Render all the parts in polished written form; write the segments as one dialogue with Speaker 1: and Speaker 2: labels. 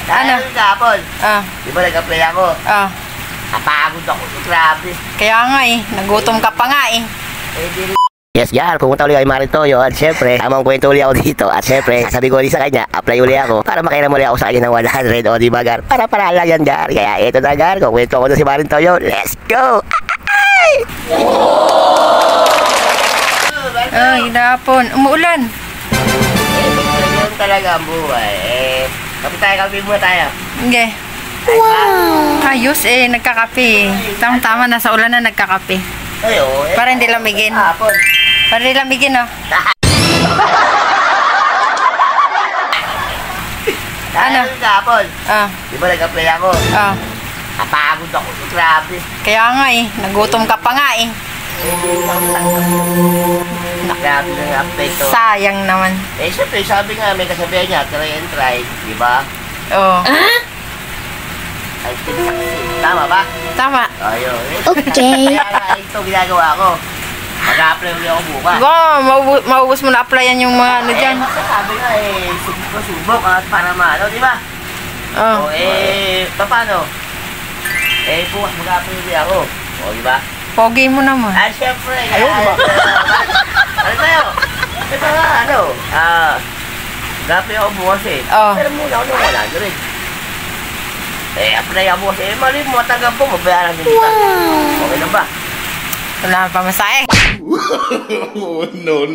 Speaker 1: Ano?
Speaker 2: Kapon. Di ba nag-apply ako? Napagod ako. Grabe.
Speaker 1: Kaya nga eh. Nagutom ka pa nga eh.
Speaker 2: Yes, yan. Pumunta ulit kay Marintoyo at syempre, tamang kwento ulit ako dito. At syempre, sabi ko ulit sa kanya, apply ulit ako para makairam ulit ako sa kanya ng 100 o di ba, Gar? Para lang yan, Gar. Kaya ito na, Gar. Kung kwento ko na si Marintoyo, let's go!
Speaker 1: Ay, hapon. Umuulan.
Speaker 2: Ganyan talaga ang buhay. Kape muna tayo.
Speaker 1: Okay. Wow! Ayos eh, nagkakape. Tama-tama, nasa ulan na nagkakape. Para hindi lamigin. Para hindi lamigin, oh. Ano?
Speaker 2: Kapon. Di ba nag-apply ako? Napagod ako. Grabe.
Speaker 1: Kaya nga eh, nagutom ka pa nga eh.
Speaker 2: Grabe na nga-apply to.
Speaker 1: Sayang naman.
Speaker 2: Siyempre, sabi nga, may kasabihan niya, try and try. Di ba?
Speaker 1: Oo.
Speaker 2: Tama ba?
Speaker 1: Tama.
Speaker 2: Ayun.
Speaker 1: Okay.
Speaker 2: Kaya ito ginagawa ko. Mag-apply ulit ako bukas.
Speaker 1: Maubos mo na applyan yung mga ano dyan.
Speaker 2: Sabi nga subok at para maano, di ba?
Speaker 1: Oo.
Speaker 2: Paano? Bukas mag-apply ulit ako. O, di ba?
Speaker 1: Pogi mo naman.
Speaker 2: Siyempre. Ano tayo? Ito nga, mag-apply ako bukas eh. Pero muna ako nung wala rin. Apply ako bukas mali mo, taga po, mabayaran din kita. Okay na ba?
Speaker 1: Wala pa masahe.
Speaker 3: No.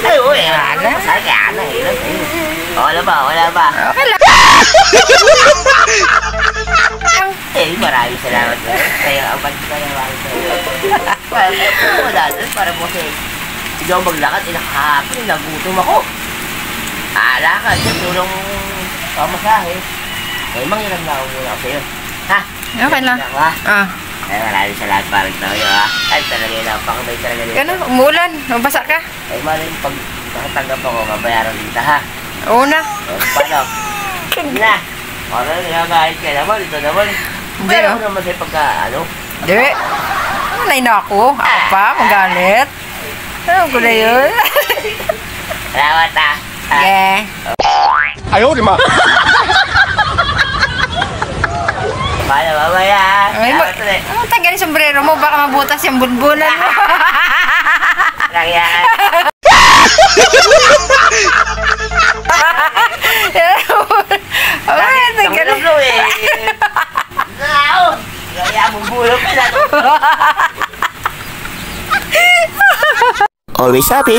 Speaker 2: Ay, wala. Sayang na. Wala ba?
Speaker 1: Okay lang.
Speaker 2: Maraming salamat. Kaya, abad ka na wala doon, para po kasi hindi ako maglakad, nakahapon, nagutom ako. Lakad, tulong pamasahe. Manghiram na ako muna ako sa'yo. Ha?
Speaker 1: Okay lang.
Speaker 2: Maraming salamat para ito tayo, ha? Ay, talaga yun, napakabay talaga dito.
Speaker 1: Gano'n, umulan, mabasa ka.
Speaker 2: Maraming pag nakatanggap ako, mabayaran dito, ha?
Speaker 1: Oo na.
Speaker 2: Paano? Hindi na. Nagagahit ka naman, ito naman.
Speaker 1: Hindi,
Speaker 2: Pero naman sa'yo pagka,
Speaker 1: Hindi. Nanay na ako. Ako pa, magalit. Ano ko na yun?
Speaker 2: Salamat, ha?
Speaker 1: Yeah.
Speaker 3: Ayaw, di ma.
Speaker 2: Paano, mamaya, ha? Salamat ulit.
Speaker 1: Tanggalin sombrero mo, baka mabutas yung bunbunan mo.
Speaker 2: Kaya, tanggalin mo eh. Kaya, bubulong ka na. Always happy.